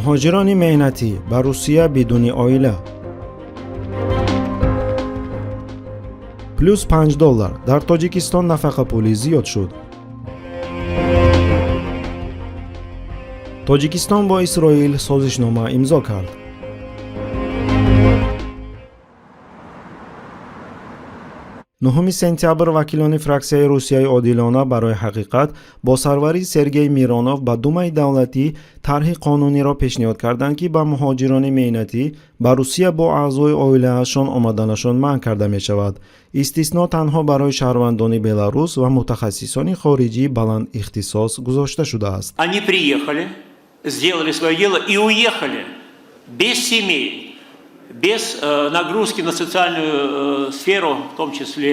مهاجران مهنتی به روسیه بدون عائله. پلوس $5 در تاجیکستان نفقه پولی زیاد شد. تاجیکستان با اسرائیل سازشنامه امضا کرد. نهم سپتامبر وکیلان فراکسیای روسیای عادلانه برای حقیقت با سروری سرگئی میرانوف به دومای دولتی طرح قانونی را پیشنهاد کردند که به مهاجران مهنتی به روسیه با اعضای عائله‌شان آمدنشان منع کرده می شود. استثنا تنها برای شهروندان بلاروس و متخصصان خارجی بلند اختصاص گذاشته شده است. Они приехали, сделали свое дело и уехали без семей, без нагрузки на социальную сферу, в том числе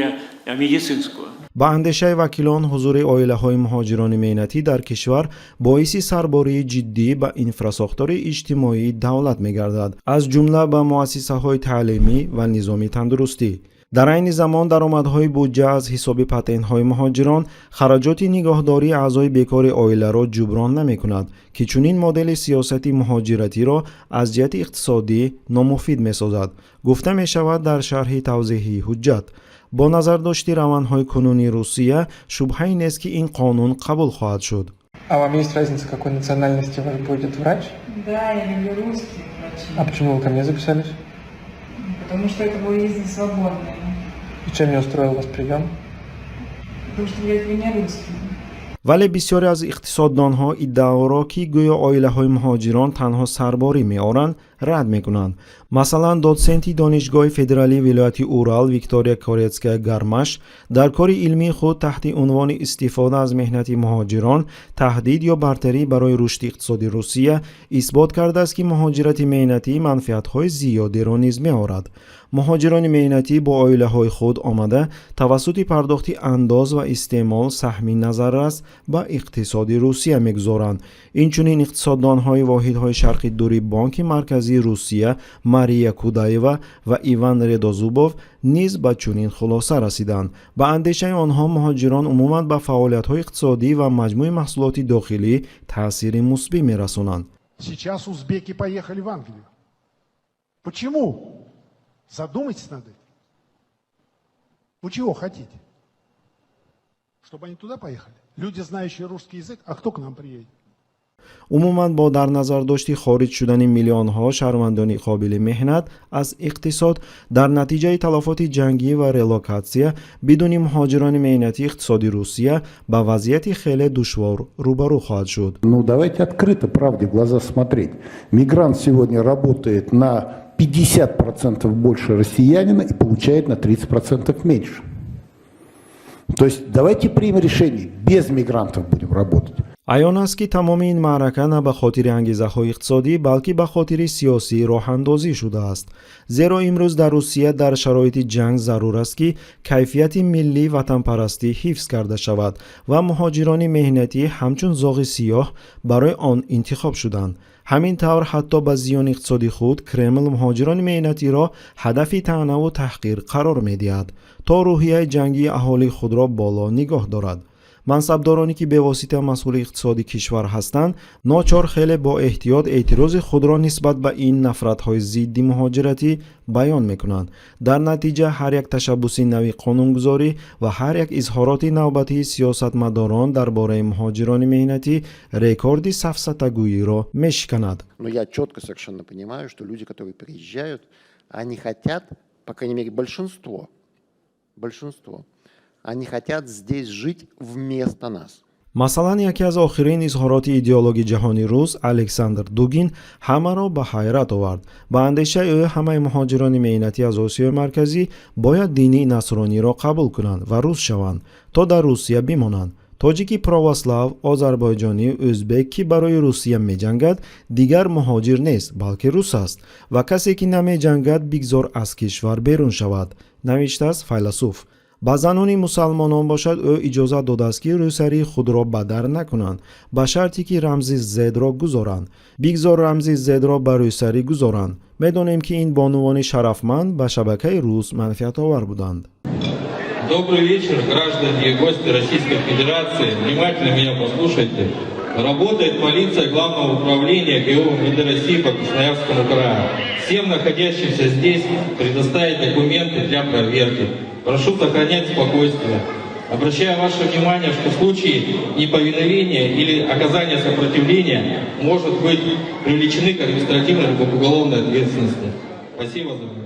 медицинскую. با اندیشه وکیلان حضور عائله‌های مهاجران مهنتی در کشور باعث سرباری جدی به انفراستراکچور اجتماعی دولت می‌گردد، از جمله به مؤسسه‌های تعلیمی و نظام تندرستی. در این زمان درآمدهای بودجه از حساب پاتنت‌های مهاجران خراجات نگهداری اعضای بیکار عائله را جبران نمی‌کند که چنین مدل سیاست مهاجرتی را از جهت اقتصادی نامفید می‌سازد. گفته می‌شود در شرح توضیحی حجت با نظر داشتی روندهای کنونی روسیه شبهه‌ای نیست که این قانون قبول خواهد شد. А вам есть разница, какой национальности у вас будет врач? Да, я люблю русских врачей. А почему вы ко мне записались? Потому что это будет язык свободный. И чем не устроил вас прием? Потому что я не русский. ولی بسیاری از اقتصاددانها ادعا را که گویا عائله‌های مهاجران تنها سرباری می‌آورند رد می‌کنند. مثلا دوسنتی دانشگاه فدرالی ولایت اورال ویکتوریا کورتسکا گرمش در کار علمی خود تحت عنوان استفاده از مهنت مهاجران تهدید یا برتری برای رشد اقتصادی روسیه اثبات کرده است که مهاجرت مهنتی منفعت‌های زیادی را نیز می‌آورد. مهاجران مهنتی با عائله‌های خود آمده توسط پرداخت انداز و استعمال سهمی نظررس به اقتصاد روسیه می‌گذارند. اینچنین اقتصاددان‌های واحدهای شرقی دوری بانک مرکزی روسیه ماریا کودایوا و ایوان ردازوبوف نیز به چنین خلاصه رسیدند. به اندیشه آنها مهاجران عموماً به فعالیت‌های اقتصادی و مجموع محصولات داخلی تأثیر مثبت می‌رسانند. Сейчас узбеки поехали в Англию. Почему? Задумайтесь над этим. Вы чего хотите? Чтобы они туда поехали? Люди, знающие русский язык, а кто к нам приедет? عموماً با در نظر داشتی خارج شدن میلیون ها شهروندان قابل مهنت از اقتصاد در نتیجه تلفات جنگی و رلوکاسیون بدون مهاجران مهنتی اقتصادی روسیه با وضعیت خیلی دشوار روبرو خواهد شد. Ну давайте открыто правде в глаза смотреть. Мигрант сегодня работает на 50% больше россиянина и получает на 30% меньше. То есть давайте примем решение, без мигрантов будем работать. عیان است که تمام این معرکه نه به خاطر انگیزه‌های اقتصادی بلکه به خاطر سیاسی راه اندازی شده است. زیرا امروز در روسیه در شرایط جنگ ضرور است که کیفیت ملی وطن پرستی حفظ کرده شود و مهاجران مهنتی همچون زاغ سیاه برای آن انتخاب شدند. همین طور حتی به زیان اقتصادی خود کرمل مهاجران مهنتی را هدف طعنه و تحقیر قرار می‌دهد تا روحیه جنگی اهالی خود را بالا نگاه دارد. منصبدارانی که به واسطه مسئول اقتصادی کشور هستند ناچار خیلی با احتیاط اعتراض خود را نسبت به این نفرت‌های ضد مهاجرتی بیان می‌کنند. در نتیجه هر یک تشبوس نوی قانونگذاری و هر یک اظهارات نوبتی سیاستمداران درباره مهاجران مهنتی رکورد سفسطه‌گویی را میشکند. Но я четко совершенно понимаю, что люди, которые приезжают, они хотят, по крайней мере, большинство, они хотят здесь жить вместо нас. مثلا یکی از آخرین اظهارات ایدئولوژی جهانی روس الکساندر دوگین همه را به حیرت آورد. با اندیشه او همه مهاجران مهنتی از آسیای مرکزی باید دینی نصرانی را قبول کنند و روس شوند تا در روسیه بمانند. تاجیکی پرواسلاو، آذربایجانی، ازبک که برای روسیه می جنگد دیگر مهاجر نیست بلکه روس است و کسی که نمی جنگد بگذار از کشور بیرون شود، نوشته است فیلسوف. با زنان مسلمانان باشد او اجازه داده است که روسری خود را بدر نکنند با شرطی که رمز زد را گذارند. بگذار رمز زد را بر روسری گذارند. میدانیم که این بانوان شرفمند به شبکه روس منفعت آور بودند. Добрый вечер, граждане и гости Российской Федерации. Внимательно меня послушайте. Работает полиция Главного управления ГИО МВД России по Красноярскому краю. Всем находящимся здесь предоставить документы для проверки. Прошу сохранять спокойствие. Обращаю ваше внимание, что в случае неповиновения или оказания сопротивления может быть привлечены к административной либо уголовной ответственности. Спасибо за внимание.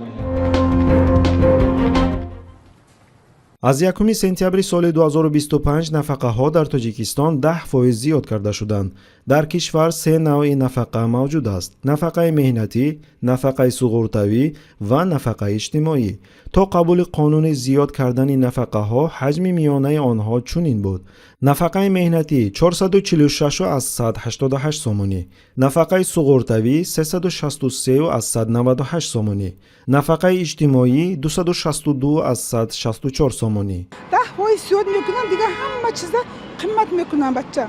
аз 1 сентябри соли 2025 нафақаҳо дар Тоҷикистон 10% зиёд карда шуданд. дар кишвар се навъи нафақа мавҷуд аст: нафақаи меҳнатӣ, нафақаи суғуртавӣ ва нафақаи иҷтимоӣ. то қабули қонуни зиёд кардани нафақаҳо ҳаҷми миёнаи онҳо чунин буд: нафақаи меҳнатӣ 446,188 сомонӣ, нафақаи суғуртавӣ 363,198 сомонӣ, нафақаи иҷтимоӣ 262,164 сомонӣ. 10% زیاد میکنن دیگه همه چیزا قیمت میکنن بچه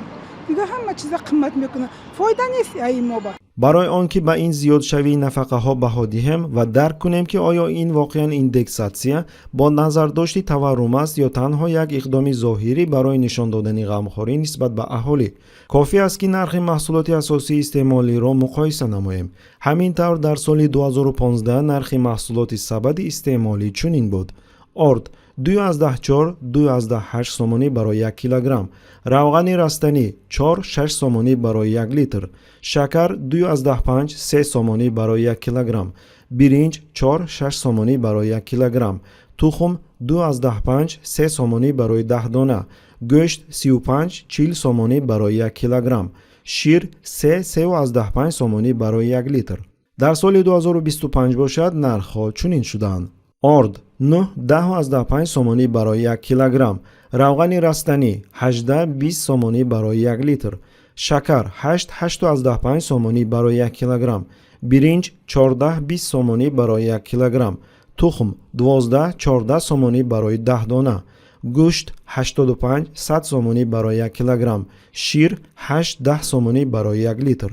دیگه همه چیزا قیمت میکنن فایده نیست این موبا. барои он ки ба ин зиёдшавии нафақаҳо баҳо диҳем ва дарк кунем ки оё ин воқеан индексатсия бо назардошти таваррум аст ё танҳо як иқдоми зоҳирӣ барои нишон додани ғамхорӣ нисбат ба аҳолӣ. кофӣ аст ки нархи маҳсулоти асосии истеъмолиро муқоиса намоем. ҳамин тавр дар соли 2015 нархи маҳсулоти сабади истеъмолӣ чунин буд: орд 2,4-2,8 сомонӣ барои 1 килограмм, равғани растанӣ 4-6 сомонӣ барои 1 литр, шакар 2,5-3 сомонӣ барои 1 килограмм, биринҷ 4-6 сомонӣ барои 1 килограмм, тухм 2,5-3 сомонӣ барои 10 дона, гӯшт 35-40 сомонӣ барои 1 килограмм, шир 3-3,5 сомонӣ барои 1 литр. дар соли 2025 бошад нархҳо чунин шуданд: орд 9-10,5 сомонӣ барои 1 килограмм, равғани растанӣ 18-20 сомонӣ барои 1 литр, шакар 8-8,5 сомонӣ барои 1 килограмм, биринҷ 14-20 сомонӣ барои 1 килограмм, тухм 12-14 сомонӣ барои 10 дона, гӯшт 85-100 сомонӣ барои 1 килограмм, шир 8-10 сомонӣ барои 1 литр.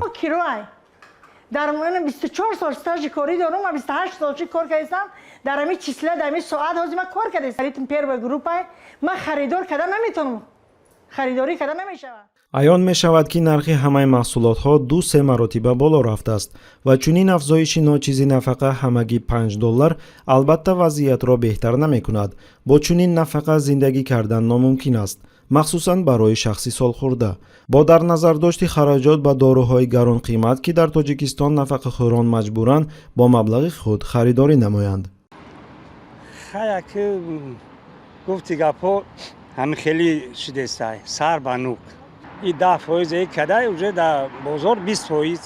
در من 24 سال استاژ کاری دارم و 28 سال کار کردم. در همین چیسله در همین ساعت هازی من کار کردم. سریتم پیر و گروپ من خریدار کردن نمیتونم. خریداری کردن نمیشود. аён мешавад ки нархи ҳамаи маҳсулотҳо 2-3 маротиба боло рафтааст ва чунин афзоиши ночизи нафақа ҳамагӣ $5 албатта вазъиятро беҳтар намекунад. бо чунин нафақа зиндагӣ кардан номумкин аст, махсусан барои шахси солхӯрда. бо дар назардошти хараҷот ба доруҳои гаронқимат ки дар Тоҷикистон нафақахӯрон маҷбуранд бо маблағи худ харидорӣ намоянд. хая ки гуфти гапо ҳам хеле шудестай сар ба нук и 10% кадай уже дар бозор 20%.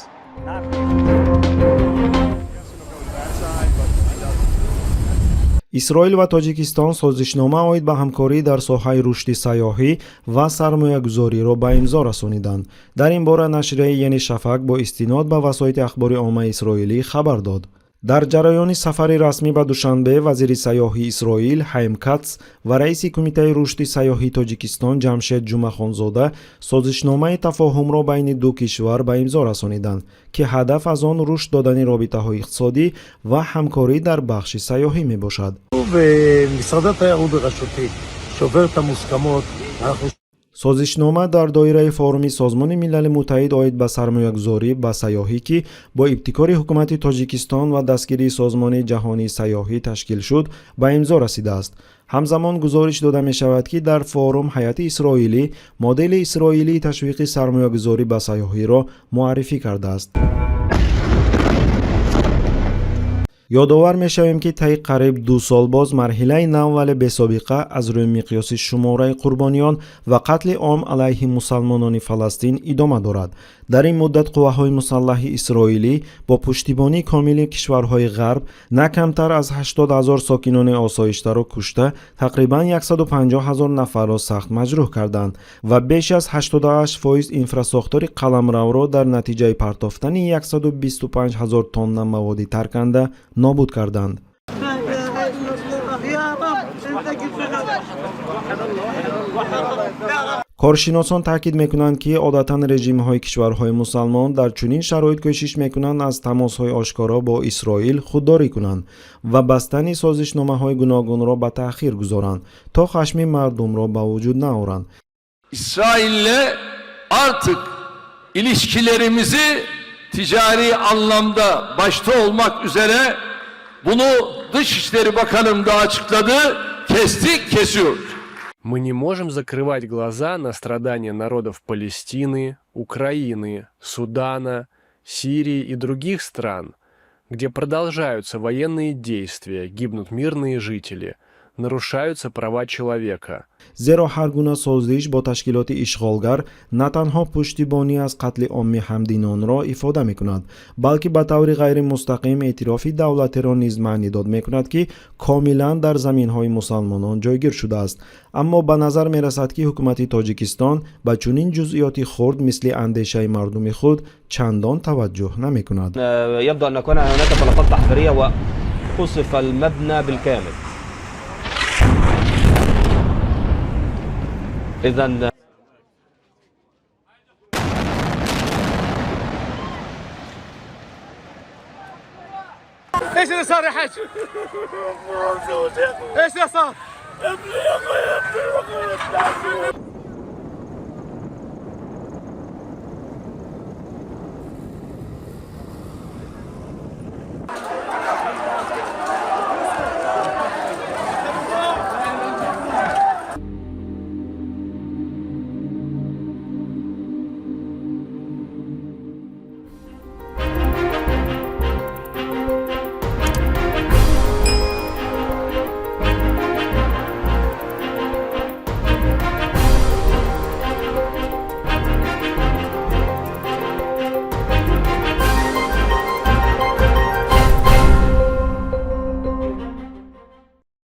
исроил ва Тоҷикистон созишнома оид ба ҳамкорӣ дар соҳаи рушди сайёҳӣ ва сармоягузориро ба имзо расониданд. дар ин бора нашрияи Яни Шафак бо истинод ба васоити ахбори оммаи исроилӣ хабар дод. дар ҷараёни сафари расмӣ ба Душанбе, вазири сайёҳии Исроил Хайм Кац ва раиси кумитаи рушди сайёҳии Тоҷикистон Ҷамшед Ҷумахонзода созишномаи тафоҳумро байни ду кишвар ба имзо расониданд, ки ҳадаф аз он рушд додани робитаҳои иқтисодӣ ва ҳамкорӣ дар бахши сайёҳӣ мебошад. созишнома дар доираи форуми Созмони Милали Муттаҳид оид ба сармоягузорӣ ба сайёҳӣ ки бо ибтикори ҳукумати Тоҷикистон ва дастгирии Созмони Ҷаҳонии сайёҳӣ ташкил шуд ба имзо расидааст. ҳамзамон гузориш дода мешавад ки дар форум ҳайати исроилӣ модели исроилии ташвиқи сармоягузорӣ ба сайёҳиро муаррифӣ кардааст. ёдовар мешавем ки таи қариб 2 сол боз марҳилаи нав вале бесобиқа аз рӯи миқёси шумораи қурбониён ва қатли ом алайҳи мусалмонони Фаластин идома дорад. дар ин муддат қувваҳои мусаллаҳи исроилӣ бо пуштибонии комили кишварҳои ғарб на камтар аз 80,000 сокинони осоиштаро кушта, тақрибан 150,000 нафарро сахт маҷрӯҳ карданд ва беш аз 88% инфрасохтори қаламравро дар натиҷаи партофтани 125,000 тонна маводи тарканда нобуд карданд. коршиносон таъкид мекунанд ки одатан режимҳои кишварҳои мусалмон дар чунин шароит кӯшиш мекунанд аз тамосҳои ошкоро бо Исроил худдорӣ кунанд ва бастани созишномаҳои гуногунро ба таъхир гузоранд то хашми мардумро ба вуҷуд наоранд. İsrail'le artık ilişkilerimizi ticari anlamda başta olmak üzere bunu Dışişleri Bakanım da açıkladı, kestik, kesiyoruz. Мы не можем закрывать глаза на страдания народов Палестины, Украины, Судана, Сирии и других стран, где продолжаются военные действия, гибнут мирные жители, нарушаются права человека. زیرا هر گونه سازش با تشکیلات اشغالگر نه تنها پشتیبانی از قتل عام همدینان را افاده می‌کند، بلکه به طور غیر مستقیم اعتراف دولت را نیز معنی داد می‌کند که کاملا در زمین‌های مسلمانان جایگیر شده است. اما به نظر می‌رسد که حکومت تاجیکستان به چنین جزئیاتی خرد مثل اندیشه مردم خود چندان توجه نمی‌کند. يبدو أن يكون هناك طلقات تحفيرية وقصف المبنى بالكامل. إذن ايش اللي صار يا حاج؟ ايش اللي صار؟